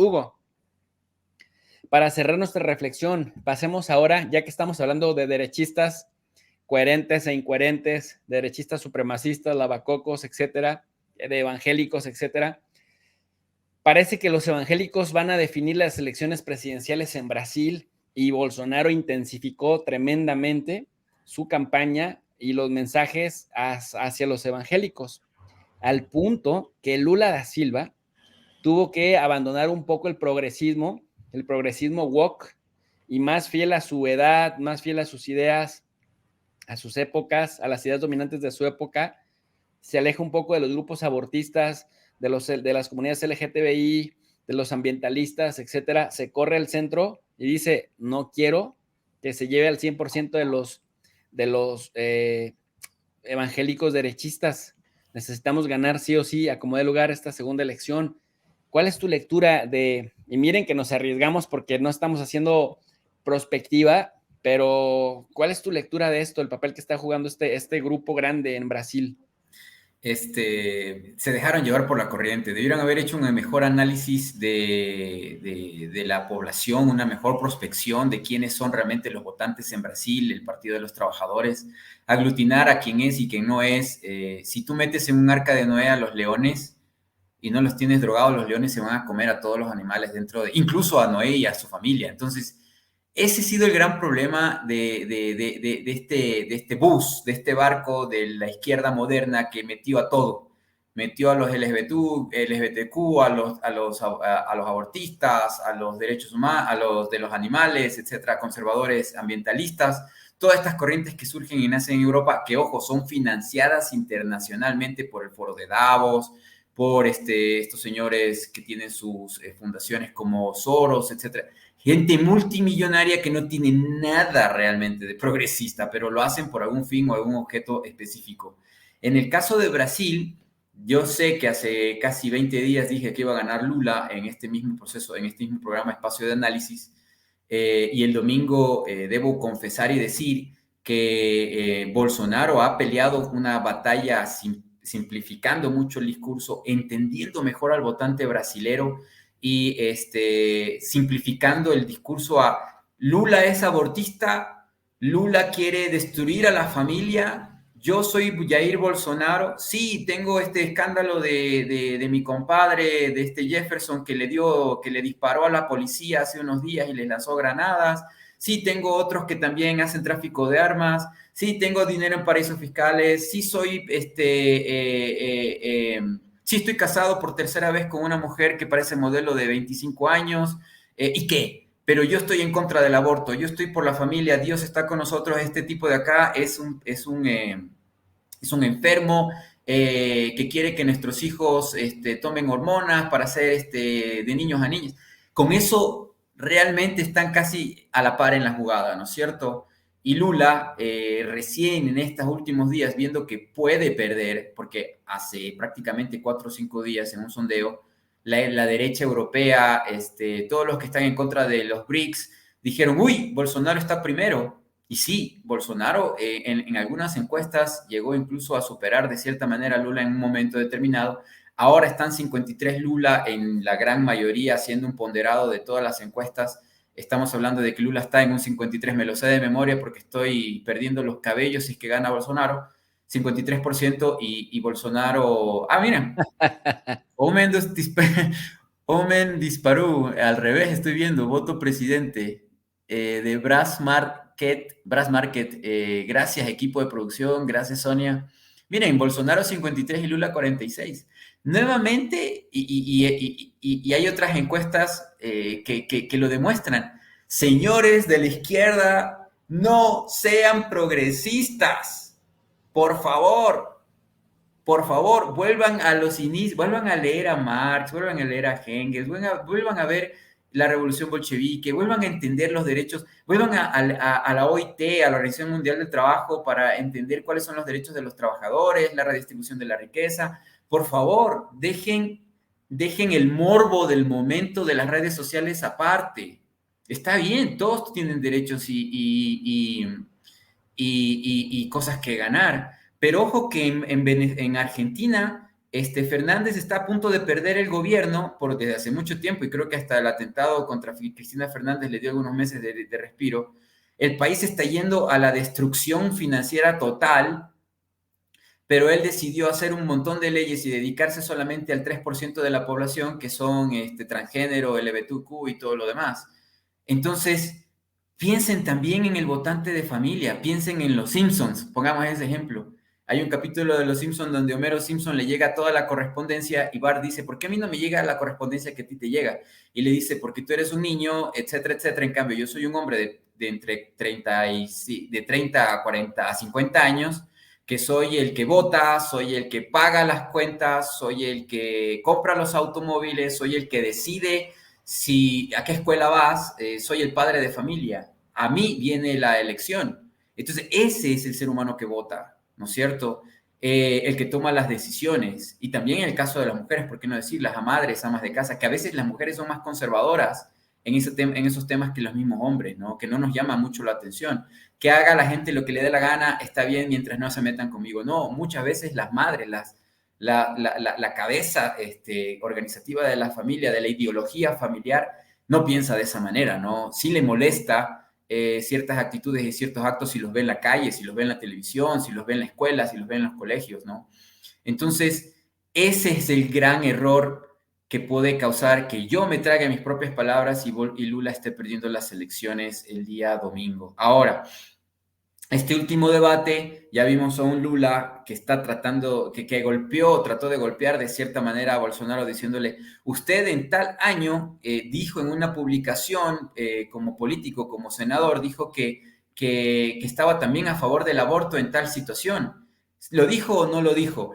Hugo, para cerrar nuestra reflexión, pasemos ahora, ya que estamos hablando de derechistas coherentes e incoherentes, derechistas supremacistas, lavacocos, etcétera, de evangélicos, etcétera. Parece que los evangélicos van a definir las elecciones presidenciales en Brasil y Bolsonaro intensificó tremendamente su campaña y los mensajes hacia los evangélicos, al punto que Lula da Silva tuvo que abandonar un poco el progresismo woke, y más fiel a su edad, más fiel a sus ideas, a sus épocas, a las ideas dominantes de su época, se aleja un poco de los grupos abortistas, de las comunidades LGTBI, de los ambientalistas, etcétera, se corre al centro y dice, no quiero que se lleve al 100% de los evangélicos derechistas. Necesitamos ganar sí o sí, a como dé lugar esta segunda elección. ¿Cuál es tu lectura de, y miren que nos arriesgamos porque no estamos haciendo prospectiva, pero cuál es tu lectura de esto, el papel que está jugando este grupo grande en Brasil? Se dejaron llevar por la corriente. Debieron haber hecho un mejor análisis de la población, una mejor prospección de quiénes son realmente los votantes en Brasil, el Partido de los Trabajadores, aglutinar a quién es y quién no es. Si tú metes en un arca de Noé a los leones y no los tienes drogados, los leones se van a comer a todos los animales dentro de, incluso a Noé y a su familia. Entonces, ese ha sido el gran problema de este bus, de este barco de la izquierda moderna que metió a todo. Metió a los LGBTQ, a los abortistas, a los derechos humanos, a los de los animales, etcétera, conservadores ambientalistas. Todas estas corrientes que surgen y nacen en Europa, que, ojo, son financiadas internacionalmente por el Foro de Davos, por estos señores que tienen sus fundaciones como Soros, etcétera. Gente multimillonaria que no tiene nada realmente de progresista, pero lo hacen por algún fin o algún objeto específico. En el caso de Brasil, yo sé que hace casi 20 días dije que iba a ganar Lula en este mismo proceso, en este mismo programa Espacio de Análisis, y el domingo debo confesar y decir que Bolsonaro ha peleado una batalla simplificando mucho el discurso, entendiendo mejor al votante brasilero y simplificando el discurso a Lula es abortista, Lula quiere destruir a la familia, yo soy Jair Bolsonaro, sí, tengo este escándalo de mi compadre, de este Jefferson que le disparó a la policía hace unos días y le lanzó granadas, sí, tengo otros que también hacen tráfico de armas, sí, tengo dinero en paraísos fiscales, sí soy sí estoy casado por tercera vez con una mujer que parece modelo de 25 años, ¿y qué? Pero yo estoy en contra del aborto, yo estoy por la familia, Dios está con nosotros, este tipo de acá es un enfermo que quiere que nuestros hijos tomen hormonas para hacer de niños a niñas. Con eso realmente están casi a la par en la jugada, ¿no es cierto? Y Lula, recién en estos últimos días, viendo que puede perder, porque hace prácticamente 4 o 5 días en un sondeo, la derecha europea, todos los que están en contra de los BRICS, dijeron, uy, Bolsonaro está primero. Y sí, Bolsonaro en algunas encuestas llegó incluso a superar de cierta manera a Lula en un momento determinado. Ahora están 53 Lula en la gran mayoría, siendo un ponderado de todas las encuestas. Estamos hablando de que Lula está en un 53, me lo sé de memoria porque estoy perdiendo los cabellos si es que gana Bolsonaro, 53% y Bolsonaro... Ah, miren, Omen, Omen disparó, al revés estoy viendo, voto presidente de Brass Market, gracias equipo de producción, gracias Sonia. Miren, Bolsonaro 53 y Lula 46. Nuevamente, y hay otras encuestas que lo demuestran. Señores de la izquierda, no sean progresistas, por favor. Por favor, vuelvan a los inicios, vuelvan a leer a Marx, vuelvan a leer a Engels, vuelvan a ver la revolución bolchevique, vuelvan a entender los derechos, vuelvan a la OIT, a la Organización Mundial del Trabajo, para entender cuáles son los derechos de los trabajadores, la redistribución de la riqueza. Por favor, dejen el morbo del momento de las redes sociales aparte. Está bien, todos tienen derechos y cosas que ganar. Pero ojo que en Argentina Fernández está a punto de perder el gobierno desde hace mucho tiempo, y creo que hasta el atentado contra Cristina Fernández le dio algunos meses de respiro. El país está yendo a la destrucción financiera total, pero él decidió hacer un montón de leyes y dedicarse solamente al 3% de la población, que son transgénero, LGBTQ y todo lo demás. Entonces, piensen también en el votante de familia, piensen en los Simpsons, pongamos ese ejemplo. Hay un capítulo de Los Simpsons donde Homero Simpson le llega toda la correspondencia y Bart dice, ¿por qué a mí no me llega la correspondencia que a ti te llega? Y le dice, porque tú eres un niño, etcétera, etcétera. En cambio, yo soy un hombre de entre 30 a 40 a 50 años, que soy el que vota, soy el que paga las cuentas, soy el que compra los automóviles, soy el que decide a qué escuela vas, soy el padre de familia. A mí viene la elección. Entonces, ese es el ser humano que vota, ¿no es cierto? El que toma las decisiones. Y también en el caso de las mujeres, ¿por qué no decir? Las madres, amas de casa, que a veces las mujeres son más conservadoras en esos temas que los mismos hombres, ¿no? Que no nos llama mucho la atención. Que haga la gente lo que le dé la gana, está bien mientras no se metan conmigo. No, muchas veces las madres, la cabeza organizativa de la familia, de la ideología familiar, no piensa de esa manera, ¿no? Sí le molesta ciertas actitudes y ciertos actos si los ve en la calle, si los ve en la televisión, si los ve en la escuela, si los ve en los colegios, ¿no? Entonces, ese es el gran error que puede causar que yo me trague mis propias palabras y Lula esté perdiendo las elecciones el día domingo. Ahora, este último debate, ya vimos a un Lula que está trató de golpear de cierta manera a Bolsonaro diciéndole, usted en tal año dijo en una publicación como político, como senador, dijo que estaba también a favor del aborto en tal situación. ¿Lo dijo o no lo dijo?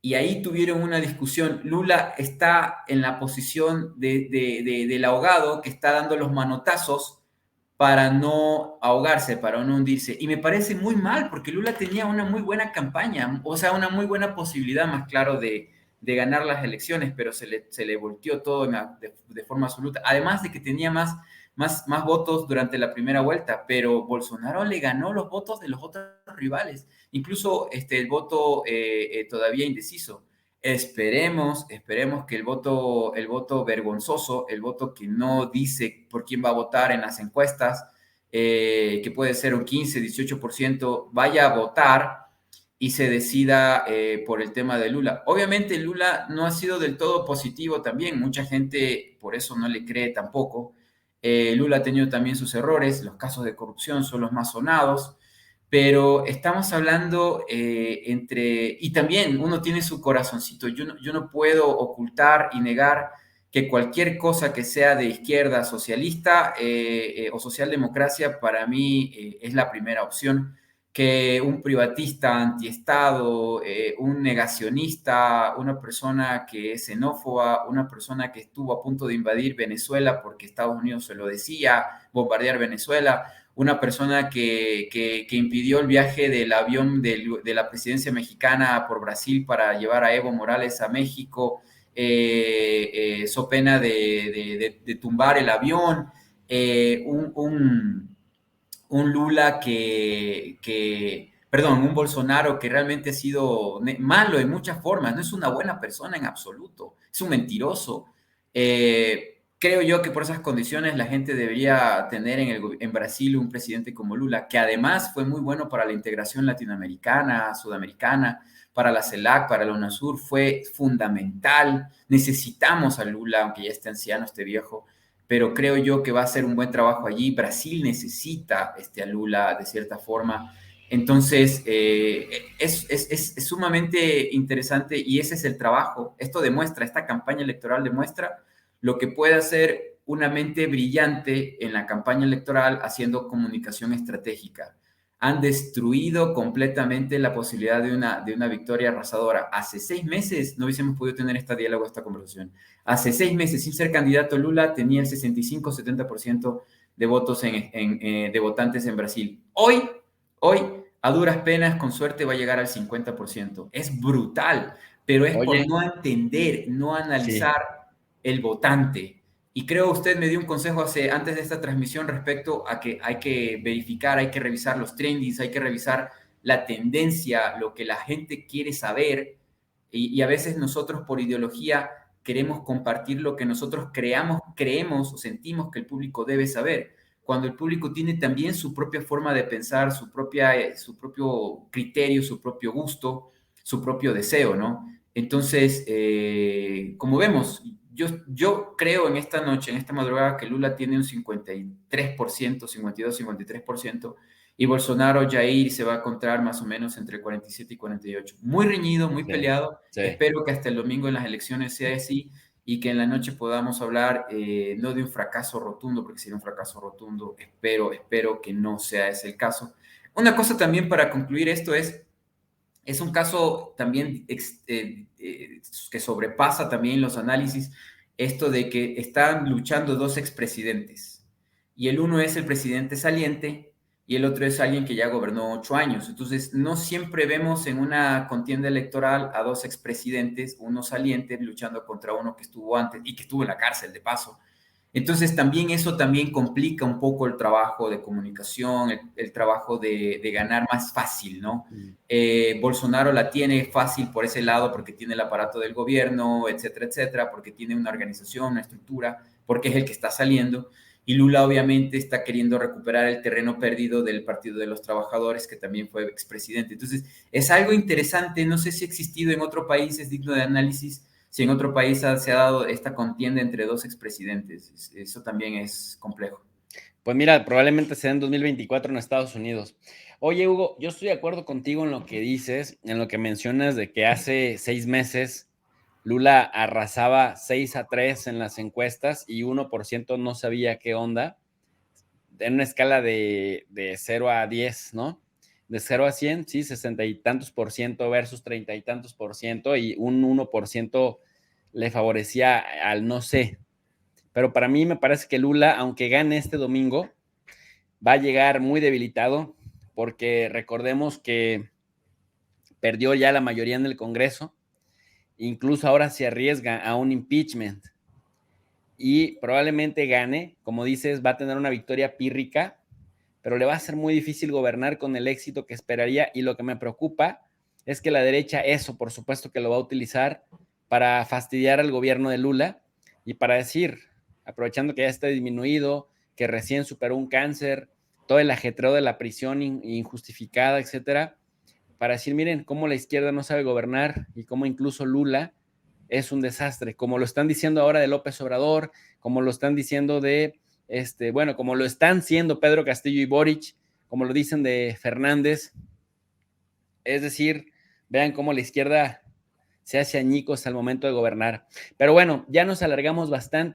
Y ahí tuvieron una discusión. Lula está en la posición del ahogado que está dando los manotazos para no ahogarse, para no hundirse. Y me parece muy mal, porque Lula tenía una muy buena campaña, o sea, una muy buena posibilidad, más claro, de ganar las elecciones, pero se le volteó todo de forma absoluta. Además de que tenía más votos durante la primera vuelta, pero Bolsonaro le ganó los votos de los otros rivales, incluso el voto todavía indeciso. Esperemos que el voto vergonzoso, el voto que no dice por quién va a votar en las encuestas, que puede ser un 15, 18%, vaya a votar y se decida por el tema de Lula. Obviamente Lula no ha sido del todo positivo también, mucha gente por eso no le cree tampoco. Lula ha tenido también sus errores, los casos de corrupción son los más sonados, pero estamos hablando y también uno tiene su corazoncito. Yo no puedo ocultar y negar que cualquier cosa que sea de izquierda socialista o socialdemocracia para mí es la primera opción. Que un privatista antiestado, un negacionista, una persona que es xenófoba, una persona que estuvo a punto de invadir Venezuela porque Estados Unidos se lo decía, bombardear Venezuela, una persona que impidió el viaje del avión de la presidencia mexicana por Brasil para llevar a Evo Morales a México, so pena de tumbar el avión, un Lula perdón, un Bolsonaro que realmente ha sido malo en muchas formas, no es una buena persona en absoluto, es un mentiroso. Creo yo que por esas condiciones la gente debería tener en Brasil un presidente como Lula, que además fue muy bueno para la integración latinoamericana, sudamericana, para la CELAC, para la UNASUR, fue fundamental. Necesitamos a Lula, aunque ya esté anciano, esté viejo, pero creo yo que va a hacer un buen trabajo allí. Brasil necesita a Lula de cierta forma. Entonces, es sumamente interesante y ese es el trabajo. Esto demuestra, esta campaña electoral demuestra lo que puede hacer una mente brillante en la campaña electoral haciendo comunicación estratégica. Han destruido completamente la posibilidad de una victoria arrasadora. Hace 6 meses no hubiésemos podido tener este diálogo, esta conversación. Hace 6 meses, sin ser candidato Lula, tenía el 65-70% de votos de votantes en Brasil. Hoy, a duras penas, con suerte, va a llegar al 50%. Es brutal, pero es por Oye, no entender, no sí. analizar el votante. Y creo usted me dio un consejo antes de esta transmisión respecto a que hay que verificar, hay que revisar los trendings, hay que revisar la tendencia, lo que la gente quiere saber y a veces nosotros por ideología queremos compartir lo que nosotros creemos o sentimos que el público debe saber, cuando el público tiene también su propia forma de pensar, su propio criterio, su propio gusto, su propio deseo, ¿no? Entonces, como vemos, yo creo en esta noche, en esta madrugada, que Lula tiene un 53%, 52, 53%, y Bolsonaro, Jair, se va a encontrar más o menos entre 47 y 48. Muy reñido, muy Sí, peleado. sí. Espero que hasta el domingo en las elecciones sea así y que en la noche podamos hablar no de un fracaso rotundo, porque sería un fracaso rotundo. Espero que no sea ese el caso. Una cosa también para concluir esto es un caso también que sobrepasa también los análisis, esto de que están luchando dos expresidentes, y el uno es el presidente saliente y el otro es alguien que ya gobernó 8 años. Entonces, no siempre vemos en una contienda electoral a dos expresidentes, uno saliente luchando contra uno que estuvo antes y que estuvo en la cárcel de paso. Entonces también eso también complica un poco el trabajo de comunicación, el trabajo de ganar más fácil, ¿no? Mm. Bolsonaro la tiene fácil por ese lado porque tiene el aparato del gobierno, etcétera, etcétera, porque tiene una organización, una estructura, porque es el que está saliendo. Y Lula obviamente está queriendo recuperar el terreno perdido del Partido de los Trabajadores, que también fue expresidente. Entonces, es algo interesante, no sé si ha existido en otro país, es digno de análisis, si en otro país se ha dado esta contienda entre dos expresidentes. Eso también es complejo. Pues mira, probablemente sea en 2024 en Estados Unidos. Oye, Hugo, yo estoy de acuerdo contigo en lo que dices, en lo que mencionas de que hace 6 meses Lula arrasaba 6-3 en las encuestas y 1% no sabía qué onda, en una escala de 0 a 10, ¿no? De 0 a 100, sí, 60 y tantos por ciento versus 30 y tantos por ciento, y un 1% le favorecía al no sé. Pero para mí me parece que Lula, aunque gane este domingo, va a llegar muy debilitado, porque recordemos que perdió ya la mayoría en el Congreso, incluso ahora se arriesga a un impeachment y probablemente gane, como dices, va a tener una victoria pírrica, pero le va a ser muy difícil gobernar con el éxito que esperaría, y lo que me preocupa es que la derecha, eso por supuesto que lo va a utilizar para fastidiar al gobierno de Lula y para decir, aprovechando que ya está disminuido, que recién superó un cáncer, todo el ajetreo de la prisión injustificada, etcétera, para decir, miren, cómo la izquierda no sabe gobernar y cómo incluso Lula es un desastre, como lo están diciendo ahora de López Obrador, como lo están diciendo de, bueno, como lo están siendo Pedro Castillo y Boric, como lo dicen de Fernández. Es decir, vean cómo la izquierda se hace añicos al momento de gobernar. Pero bueno, ya nos alargamos bastante.